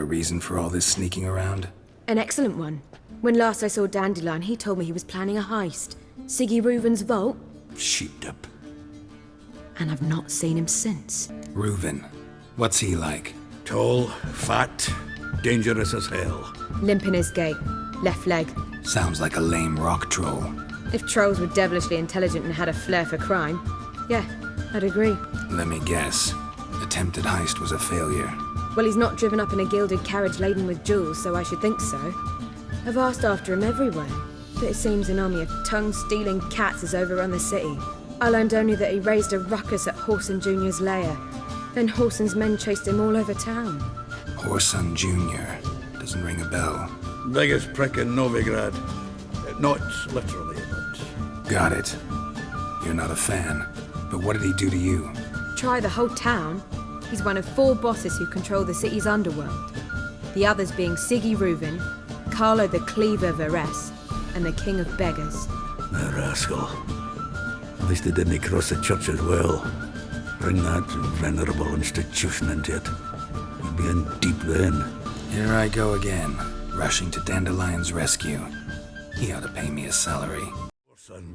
a reason for all this sneaking around? An excellent one. When last I saw Dandelion, he told me he was planning a heist. Siggy Reuven's vault. Sheeped up. And I've not seen him since. Reuven. What's he like? Tall, fat, dangerous as hell. Limp in his gait. Left leg. Sounds like a lame rock troll. If trolls were devilishly intelligent and had a flair for crime, yeah, I'd agree. Let me guess. Attempted heist was a failure. Well, he's not driven up in a gilded carriage laden with jewels, so I should think so. I've asked after him everywhere, but it seems an army of tongue-stealing cats has overrun the city. I learned only that he raised a ruckus at Horson Jr.'s lair. Then Horson's men chased him all over town. Horson Jr. Doesn't ring a bell. Biggest prick in Novigrad. Not literally, but... Got it. You're not a fan. But what did he do to you? Try the whole town. He's one of 4 bosses who control the city's underworld. The others being Siggy Reuven, Carlo the Cleaver Varese, and the King of Beggars. A rascal. At least he didn't cross the church as well. Bring that venerable institution into it. We'd be in deep then. Here I go again, rushing to Dandelion's rescue. He ought to pay me a salary.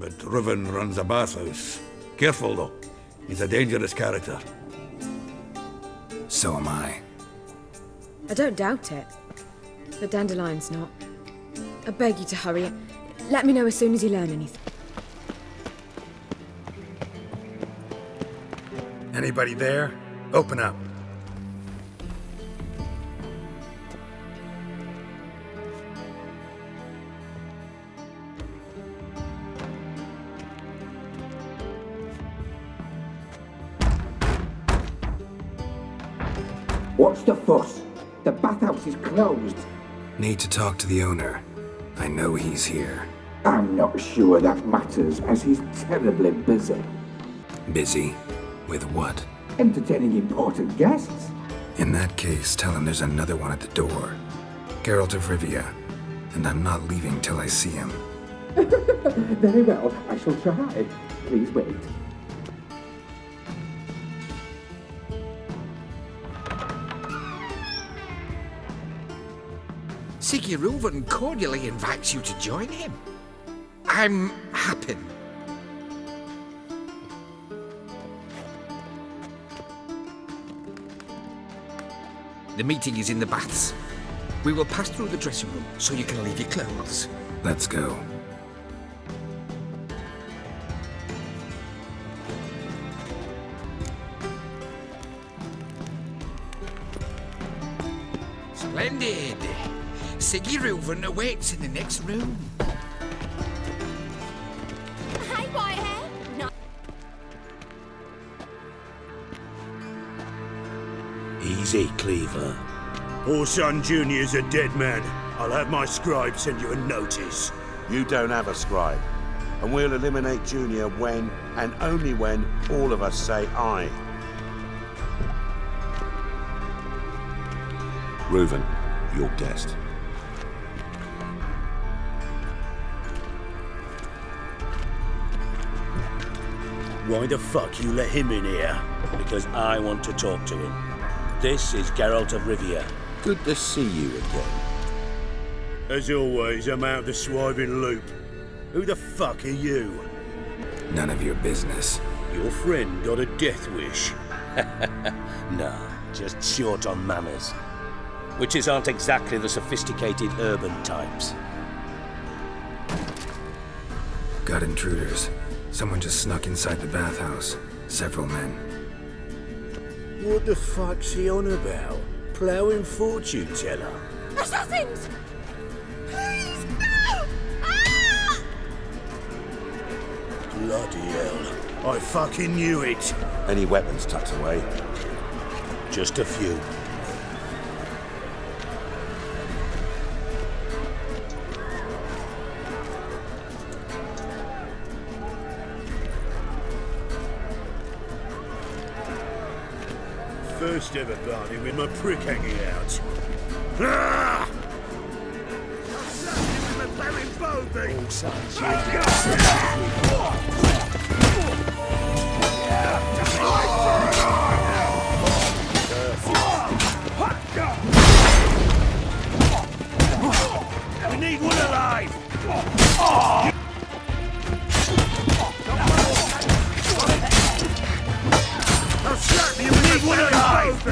But Reuven runs a bathhouse. Careful though. He's a dangerous character. So am I. I don't doubt it. But Dandelion's not. I beg you to hurry. Let me know as soon as you learn anything. Anybody there? Open up. What's the fuss? The bathhouse is closed. Need to talk to the owner. I know he's here. I'm not sure that matters, as he's terribly busy. Busy? With what? Entertaining important guests. In that case, tell him there's another one at the door. Geralt of Rivia. And I'm not leaving till I see him. Very well, I shall try. Please wait. Siggy Reuven cordially invites you to join him. I'm happy. The meeting is in the baths. We will pass through the dressing room so you can leave your clothes. Let's go. Splendid. Siggy Reuven awaits in the next room. Hey, Whitehair. No. Easy, Cleaver. Horson Jr.'s a dead man. I'll have my scribe send you a notice. You don't have a scribe. And we'll eliminate Junior when, and only when, all of us say aye. Reuven, your guest. Why the fuck you let him in here? Because I want to talk to him. This is Geralt of Rivia. Good to see you again. As always, I'm out the swiving loop. Who the fuck are you? None of your business. Your friend got a death wish. No, just short on manners. Witches aren't exactly the sophisticated urban types. Got intruders. Someone just snuck inside the bathhouse. Several men. What the fuck's he on about? Ploughing fortune teller? Assassins! Please, no! Ah! Bloody hell. I fucking knew it. Any weapons tucked away? Just a few. First ever party with my prick hanging out. Ah! I'm with my barren bogey! All such need one alive! I'll slap you with one alive!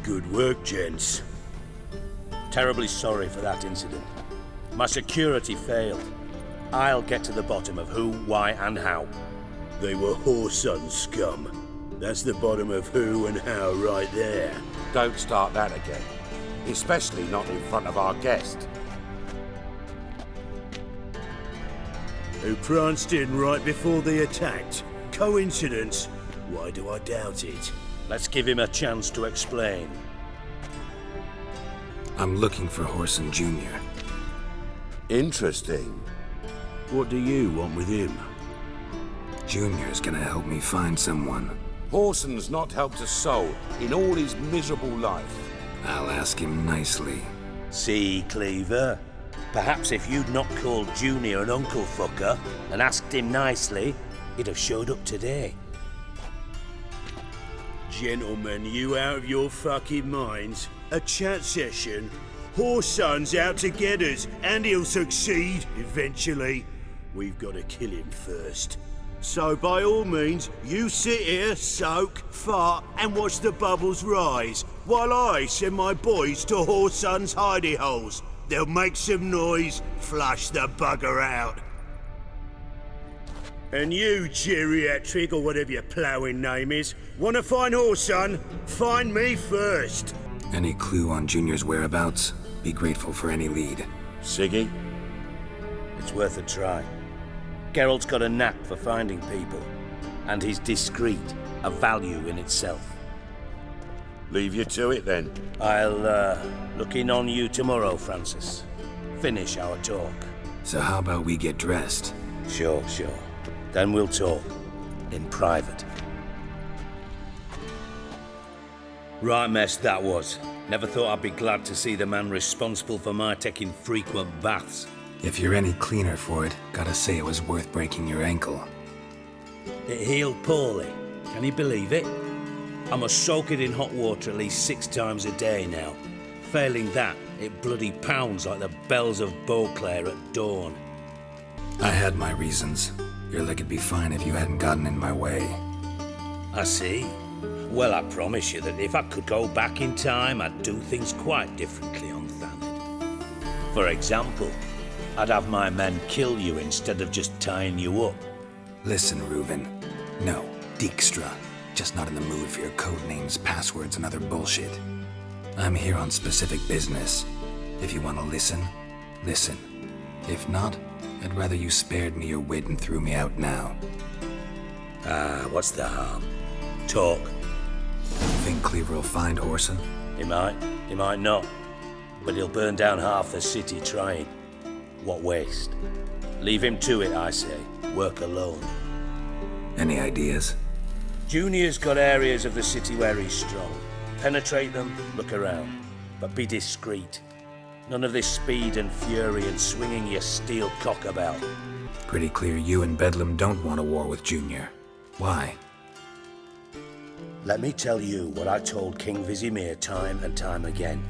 Good work, gents. Terribly sorry for that incident. My security failed. I'll get to the bottom of who, why, and how. They were whoreson scum. That's the bottom of who and how right there. Don't start that again. Especially not in front of our guest. Who pranced in right before they attacked. Coincidence? Why do I doubt it? Let's give him a chance to explain. I'm looking for Horson Jr. Interesting. What do you want with him? Junior's gonna help me find someone. Horson's not helped a soul in all his miserable life. I'll ask him nicely. See, Cleaver? Perhaps if you'd not called Junior an uncle fucker and asked him nicely, he'd have showed up today. Gentlemen, you out of your fucking minds? A chat session? Horson's out to get us, and he'll succeed eventually. We've got to kill him first. So by all means, you sit here, soak, fart, and watch the bubbles rise, while I send my boys to Horson's hidey holes. They'll make some noise, flush the bugger out. And you, geriatric, or whatever your ploughing name is, want to find Horson? Find me first. Any clue on Junior's whereabouts? Be grateful for any lead. Siggy? It's worth a try. Geralt's got a knack for finding people, and he's discreet, a value in itself. Leave you to it then. I'll look in on you tomorrow, Francis. Finish our talk. So how about we get dressed? Sure. Then we'll talk. In private. Right mess that was. Never thought I'd be glad to see the man responsible for my taking frequent baths. If you're any cleaner for it, gotta say it was worth breaking your ankle. It healed poorly. Can you believe it? I must soak it in hot water at least 6 times a day now. Failing that, it bloody pounds like the bells of Beauclair at dawn. I had my reasons. Your leg'd be fine if you hadn't gotten in my way. I see. Well, I promise you that if I could go back in time, I'd do things quite differently on Thanid. For example, I'd have my men kill you instead of just tying you up. Listen, Reuven. No, Dijkstra. Just not in the mood for your code names, passwords, and other bullshit. I'm here on specific business. If you want to listen, listen. If not, I'd rather you spared me your wit and threw me out now. What's the harm? Talk. Think Cleaver will find Horson? He might not. But he'll burn down half the city trying. What waste? Leave him to it, I say. Work alone. Any ideas? Junior's got areas of the city where he's strong. Penetrate them, look around. But be discreet. None of this speed and fury and swinging your steel cock about. Pretty clear you and Bedlam don't want a war with Junior. Why? Let me tell you what I told King Vizimir time and time again.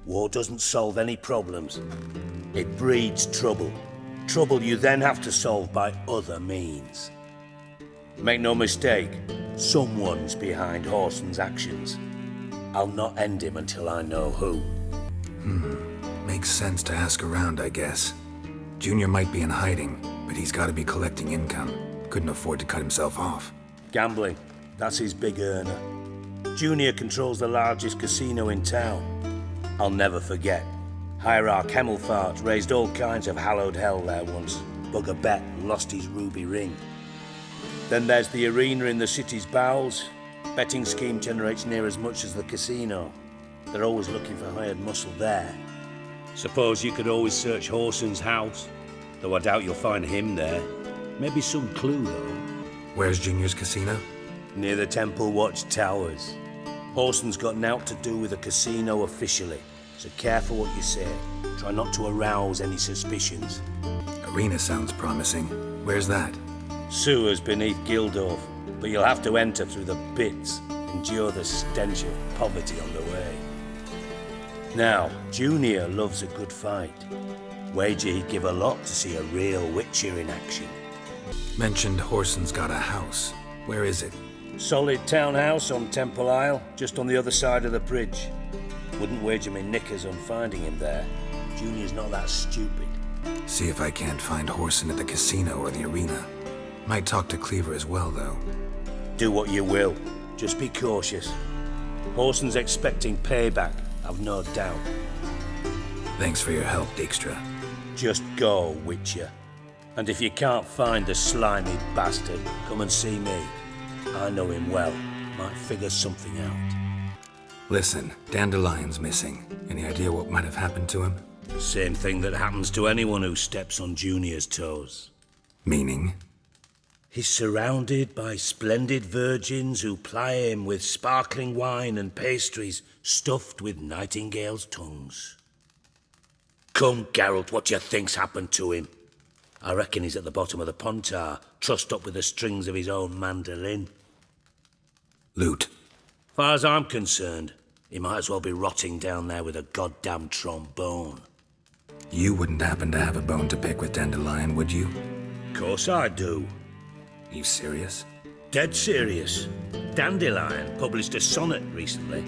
War doesn't solve any problems. It breeds trouble. Trouble you then have to solve by other means. Make no mistake, someone's behind Horson's actions. I'll not end him until I know who. Makes sense to ask around, I guess. Junior might be in hiding, but he's gotta be collecting income. Couldn't afford to cut himself off. Gambling, that's his big earner. Junior controls the largest casino in town. I'll never forget. Hierarch Hemmelfart raised all kinds of hallowed hell there once. Bugger bet and lost his ruby ring. Then there's the arena in the city's bowels. Betting scheme generates near as much as the casino. They're always looking for hired muscle there. Suppose you could always search Horson's house, though I doubt you'll find him there. Maybe some clue, though. Where's Junior's casino? Near the Temple Watch Towers. Horson's got naught to do with the casino officially, so careful what you say. Try not to arouse any suspicions. Arena sounds promising. Where's that? Sewers beneath Gildorf, but you'll have to enter through the pits, endure the stench of poverty on the way. Now, Junior loves a good fight. Wager he'd give a lot to see a real Witcher in action. Mentioned Horson's got a house. Where is it? Solid townhouse on Temple Isle, just on the other side of the bridge. Wouldn't wager me knickers on finding him there. Junior's not that stupid. See if I can't find Horson at the casino or the arena. Might talk to Cleaver as well, though. Do what you will. Just be cautious. Horson's expecting payback, I've no doubt. Thanks for your help, Dijkstra. Just go, Witcher. And if you can't find the slimy bastard, come and see me. I know him well. Might figure something out. Listen, Dandelion's missing. Any idea what might have happened to him? Same thing that happens to anyone who steps on Junior's toes. Meaning? He's surrounded by splendid virgins who ply him with sparkling wine and pastries stuffed with nightingales' tongues. Come, Geralt, what do you think's happened to him? I reckon he's at the bottom of the Pontar, trussed up with the strings of his own mandolin. Loot. Far as I'm concerned, he might as well be rotting down there with a goddamn trombone. You wouldn't happen to have a bone to pick with Dandelion, would you? Course I do. You serious? Dead serious. Dandelion published a sonnet recently.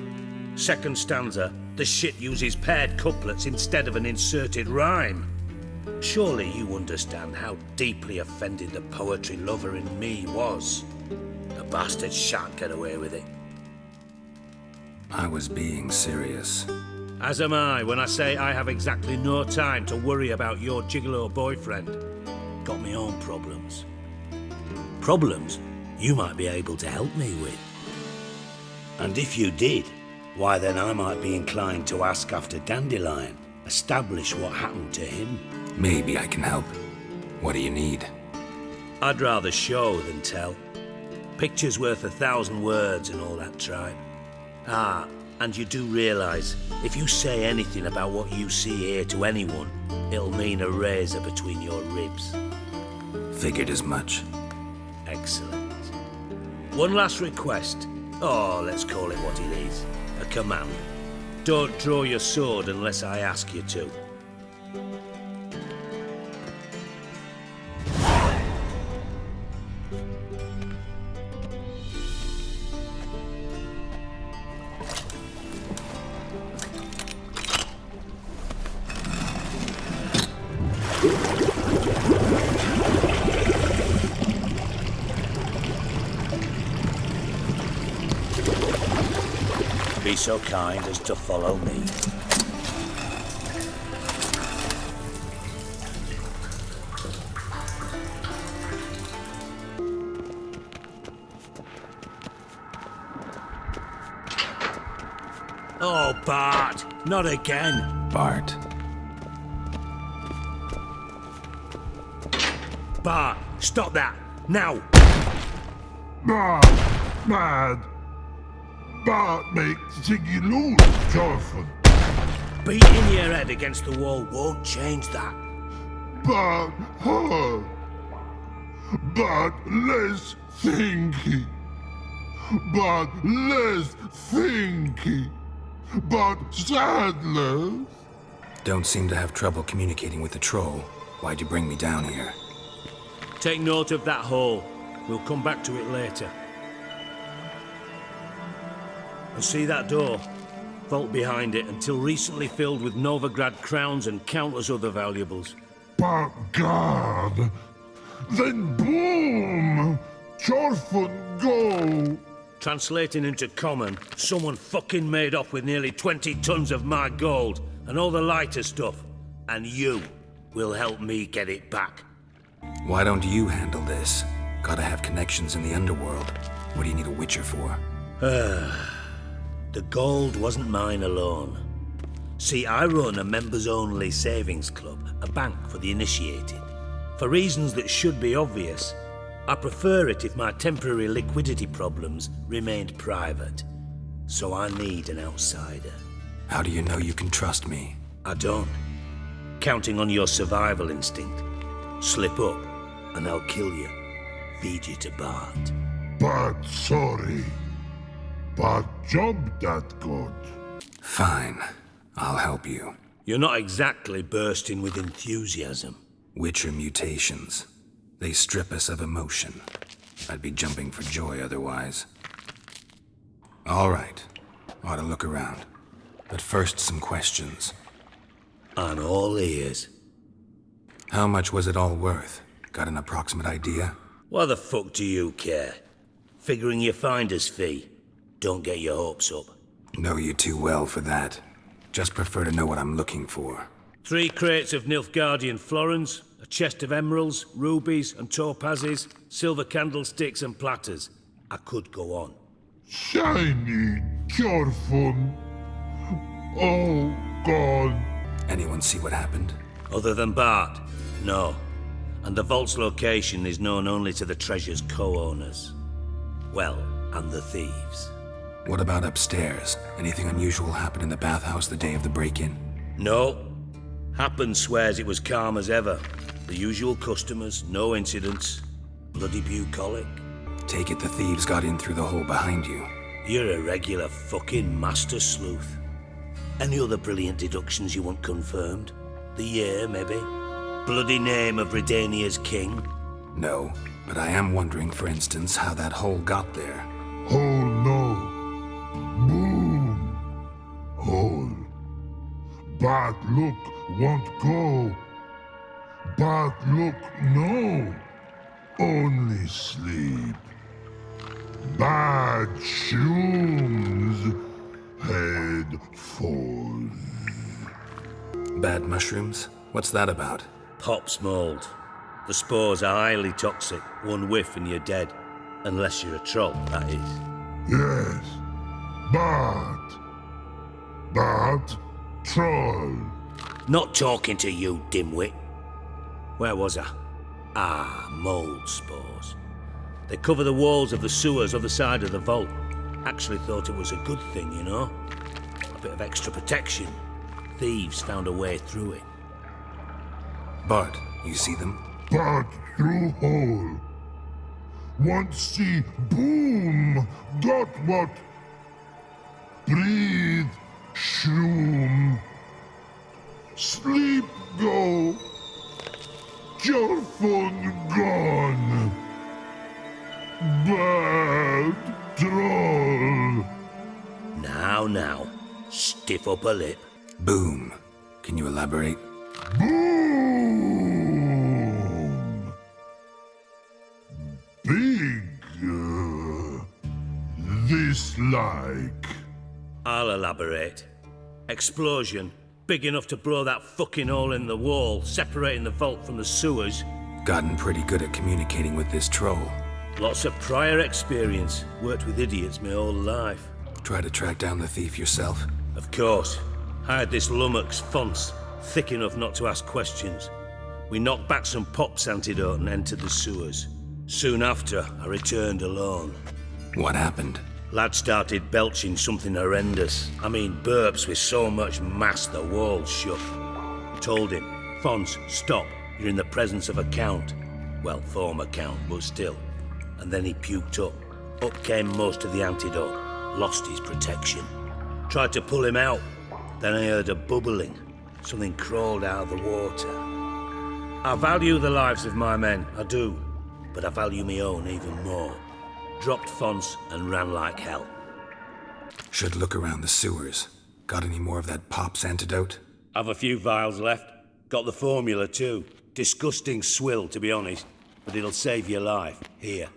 Second stanza, the shit uses paired couplets instead of an inserted rhyme. Surely you understand how deeply offended the poetry lover in me was. The bastard shan't get away with it. I was being serious. As am I when I say I have exactly no time to worry about your gigolo boyfriend. Got me own problems. Problems you might be able to help me with. And if you did, why then I might be inclined to ask after Dandelion, establish what happened to him. Maybe I can help. What do you need? I'd rather show than tell. Picture's worth 1,000 words and all that tribe. Ah, and you do realise, if you say anything about what you see here to anyone, it'll mean a razor between your ribs. Figured as much. Excellent. One last request. Oh, let's call it what it is. A command. Don't draw your sword unless I ask you to. Be so kind as to follow me. Oh, Bart! Not again! Bart. Bart, stop that! Now! Mad. Bart makes Ziggy lose, Thorfinn. Beating your head against the wall won't change that. But hard. But less thinky. But less thinky. But sadless. Don't seem to have trouble communicating with the troll. Why'd you bring me down here? Take note of that hole. We'll come back to it later. And see that door? Vault behind it, until recently filled with Novigrad crowns and countless other valuables. But God. Then boom! Thorfinn go! Translating into common, someone fucking made off with nearly 20 tons of my gold and all the lighter stuff. And you will help me get it back. Why don't you handle this? Gotta have connections in the underworld. What do you need a Witcher for? The gold wasn't mine alone. See, I run a members-only savings club, a bank for the initiated. For reasons that should be obvious, I prefer it if my temporary liquidity problems remained private. So I need an outsider. How do you know you can trust me? I don't. Counting on your survival instinct. Slip up, and I'll kill you. beat you to Bart. But sorry. But job that good. Fine. I'll help you. You're not exactly bursting with enthusiasm. Witcher mutations. They strip us of emotion. I'd be jumping for joy otherwise. All right. Ought to look around. But first, some questions. I'm all ears. How much was it all worth? Got an approximate idea? Why the fuck do you care? Figuring your finder's fee. Don't get your hopes up. Know you too well for that. Just prefer to know what I'm looking for. 3 crates of Nilfgaardian florins, a chest of emeralds, rubies and topazes, silver candlesticks and platters. I could go on. Shiny, careful. Oh, God. Anyone see what happened? Other than Bart? No. And the vault's location is known only to the treasure's co-owners. Well, and the thieves. What about upstairs? Anything unusual happen in the bathhouse the day of the break-in? No. Happen swears it was calm as ever. The usual customers, no incidents. Bloody bucolic. Take it the thieves got in through the hole behind you. You're a regular fucking master sleuth. Any other brilliant deductions you want confirmed? The year, maybe? Bloody name of Redania's king? No, but I am wondering, for instance, how that hole got there. Hole no. Boom. Hole. Bad look won't go. Bad look no. Only sleep. Bad shoes. Head falls. Bad mushrooms? What's that about? Pop's mold. The spores are highly toxic. One whiff and you're dead. Unless you're a troll, that is. Yes. Bad. Bad troll. Not talking to you, dimwit. Where was I? Ah, mold spores. They cover the walls of the sewers other side of the vault. Actually thought it was a good thing, you know? A bit of extra protection. Thieves found a way through it. Bart, you see them? Bad through hole. Want see boom. Got what? Breathe. Shroom. Sleep go. Your phone gone. Bad troll. Now. Stiff up a lip. Boom. Can you elaborate? Boom. Big. This like. I'll elaborate. Explosion. Big enough to blow that fucking hole in the wall, separating the vault from the sewers. Gotten pretty good at communicating with this troll. Lots of prior experience. Worked with idiots my whole life. Try to track down the thief yourself? Of course. Hired this lummox, Fonce, thick enough not to ask questions. We knocked back some Pop's antidote and entered the sewers. Soon after, I returned alone. What happened? Lad started belching something horrendous. I mean, burps with so much mass the walls shook. Told him, Fonce, stop. You're in the presence of a count. Well, former count, but still. And then he puked up. Up came most of the antidote. Lost his protection. Tried to pull him out. Then I heard a bubbling. Something crawled out of the water. I value the lives of my men, I do. But I value my own even more. Dropped Fonce and ran like hell. Should look around the sewers. Got any more of that Pop's antidote? Have a few vials left. Got the formula too. Disgusting swill, to be honest. But it'll save your life. Here.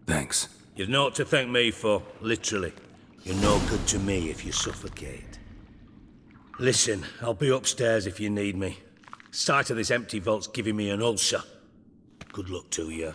Thanks. You've naught to thank me for, literally. You're no good to me if you suffocate. Listen, I'll be upstairs if you need me. Sight of this empty vault's giving me an ulcer. Good luck to you.